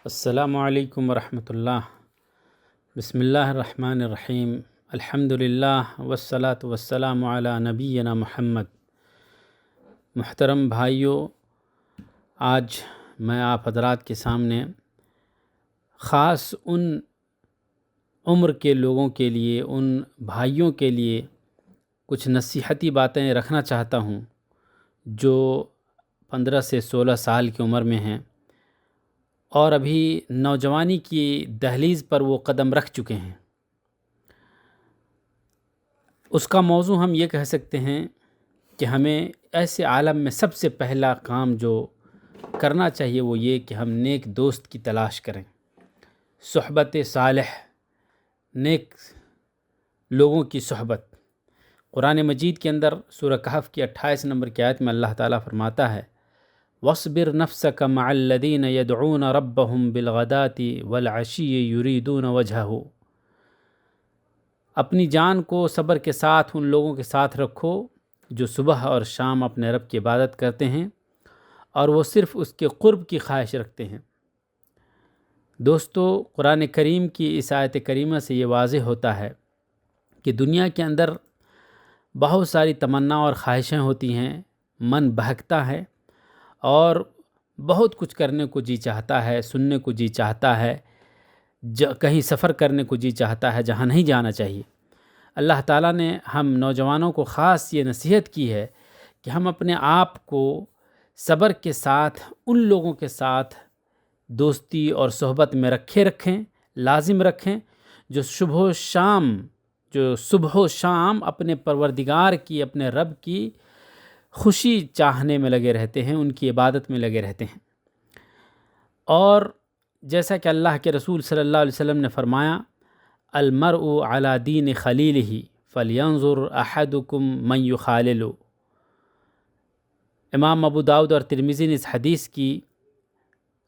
السلام علیکم ورحمۃ اللہ۔ بسم اللہ الرحمن الرحیم۔ الحمد للہ والصلاة والسلام علی نبینا محمد۔ محترم بھائیوں، آج میں آپ حضرات کے سامنے خاص ان عمر کے لوگوں کے لیے، ان بھائیوں کے لیے کچھ نصیحتی باتیں رکھنا چاہتا ہوں جو 15 سے 16 سال کی عمر میں ہیں اور ابھی نوجوانی کی دہلیز پر وہ قدم رکھ چکے ہیں۔ اس کا موضوع ہم یہ کہہ سکتے ہیں کہ ہمیں ایسے عالم میں سب سے پہلا کام جو کرنا چاہیے وہ یہ کہ ہم نیک دوست کی تلاش کریں، صحبت صالح، نیک لوگوں کی صحبت۔ قرآن مجید کے اندر سورہ کہف کی 28 نمبر کی آیت میں اللہ تعالیٰ فرماتا ہے وَاصْبِرْ نَفْسَكَ مَعَ الَّذِينَ يَدْعُونَ رَبَّهُمْ بِالْغَدَاةِ وَالْعَشِيِّ يُرِيدُونَ وَجْهَهُ۔ اپنی جان کو صبر کے ساتھ ان لوگوں کے ساتھ رکھو جو صبح اور شام اپنے رب کی عبادت کرتے ہیں اور وہ صرف اس کے قرب کی خواہش رکھتے ہیں۔ دوستو، قرآن کریم کی اس آیت کریمہ سے یہ واضح ہوتا ہے کہ دنیا کے اندر بہت ساری تمنا اور خواہشیں ہوتی ہیں، من بہکتا ہے اور بہت کچھ کرنے کو جی چاہتا ہے، سننے کو جی چاہتا ہے، کہیں سفر کرنے کو جی چاہتا ہے جہاں نہیں جانا چاہیے۔ اللہ تعالیٰ نے ہم نوجوانوں کو خاص یہ نصیحت کی ہے کہ ہم اپنے آپ کو صبر کے ساتھ ان لوگوں کے ساتھ دوستی اور صحبت میں رکھیں، لازم رکھیں جو صبح و شام اپنے پروردگار کی، اپنے رب کی خوشی چاہنے میں لگے رہتے ہیں، ان کی عبادت میں لگے رہتے ہیں۔ اور جیسا کہ اللہ کے رسول صلی اللہ علیہ وسلم نے فرمایا المرء علی دین خلیلہ فلینظر احدکم من یخالل۔ امام ابو داؤد اور ترمذی نے اس حدیث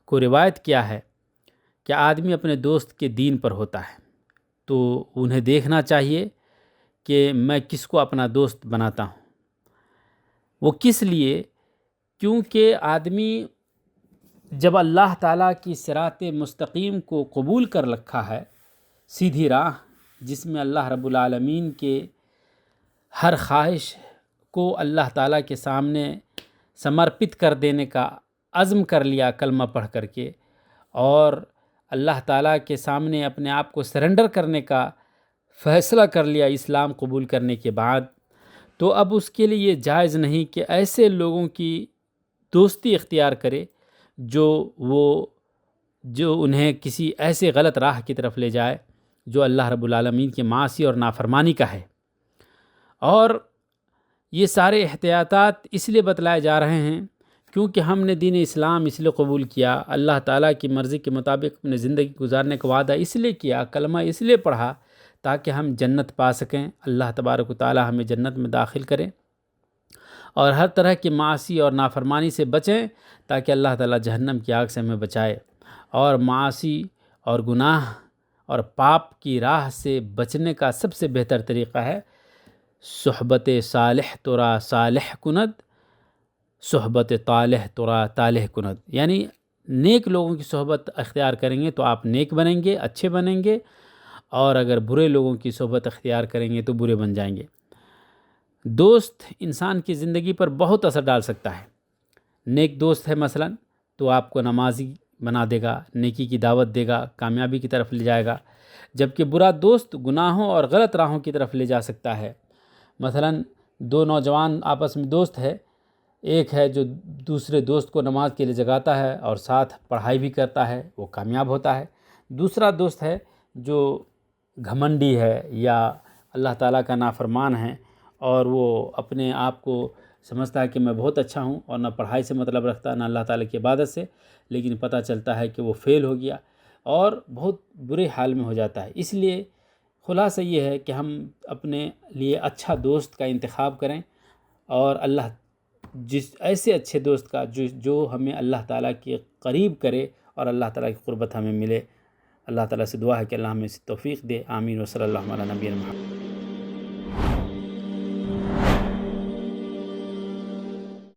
کو روایت کیا ہے کہ آدمی اپنے دوست کے دین پر ہوتا ہے تو انہیں دیکھنا چاہیے کہ میں کس کو اپنا دوست بناتا ہوں۔ وہ کس لیے؟ کیونکہ آدمی جب اللہ تعالیٰ کی صراط مستقیم کو قبول کر رکھا ہے، سیدھی راہ جس میں اللہ رب العالمین کے ہر خواہش کو اللہ تعالیٰ کے سامنے سمرپت کر دینے کا عزم کر لیا کلمہ پڑھ کر کے، اور اللہ تعالیٰ کے سامنے اپنے آپ کو سرنڈر کرنے کا فیصلہ کر لیا اسلام قبول کرنے کے بعد، تو اب اس کے لیے یہ جائز نہیں کہ ایسے لوگوں کی دوستی اختیار کرے جو انہیں کسی ایسے غلط راہ کی طرف لے جائے جو اللہ رب العالمین کی معاصی اور نافرمانی کا ہے۔ اور یہ سارے احتیاطات اس لیے بتلائے جا رہے ہیں کیونکہ ہم نے دین اسلام اس لیے قبول کیا، اللہ تعالیٰ کی مرضی کے مطابق اپنے زندگی گزارنے کا وعدہ اس لیے کیا، کلمہ اس لیے پڑھا تاکہ ہم جنت پا سکیں، اللہ تبارک و تعالیٰ ہمیں جنت میں داخل کریں، اور ہر طرح کی معاصی اور نافرمانی سے بچیں تاکہ اللہ تعالیٰ جہنم کی آگ سے ہمیں بچائے۔ اور معاصی اور گناہ اور پاپ کی راہ سے بچنے کا سب سے بہتر طریقہ ہے صحبت صالح ترا صالح کند، صحبت طالح ترا طالح کند، یعنی نیک لوگوں کی صحبت اختیار کریں گے تو آپ نیک بنیں گے، اچھے بنیں گے، اور اگر برے لوگوں کی صحبت اختیار کریں گے تو برے بن جائیں گے۔ دوست انسان کی زندگی پر بہت اثر ڈال سکتا ہے۔ نیک دوست ہے مثلا تو آپ کو نمازی بنا دے گا، نیکی کی دعوت دے گا، کامیابی کی طرف لے جائے گا، جبکہ برا دوست گناہوں اور غلط راہوں کی طرف لے جا سکتا ہے۔ مثلا دو نوجوان آپس میں دوست ہے، ایک ہے جو دوسرے دوست کو نماز کے لیے جگاتا ہے اور ساتھ پڑھائی بھی کرتا ہے، وہ کامیاب ہوتا ہے۔ دوسرا دوست ہے جو گھمنڈی ہے یا اللہ تعالیٰ کا نافرمان ہے اور وہ اپنے آپ کو سمجھتا ہے کہ میں بہت اچھا ہوں اور نہ پڑھائی سے مطلب رکھتا نہ اللہ تعالیٰ کی عبادت سے، لیکن پتہ چلتا ہے کہ وہ فیل ہو گیا اور بہت برے حال میں ہو جاتا ہے۔ اس لیے خلاصہ یہ ہے کہ ہم اپنے لیے اچھا دوست کا انتخاب کریں اور ایسے اچھے دوست کا جو ہمیں اللہ تعالیٰ کے قریب کرے اور اللہ تعالیٰ کی قربت ہمیں ملے۔ اللہ تعالیٰ سے دعا ہے کہ اللہ ہمیں توفیق دے، آمین، و صلی اللہ علیہ نبینا محمد۔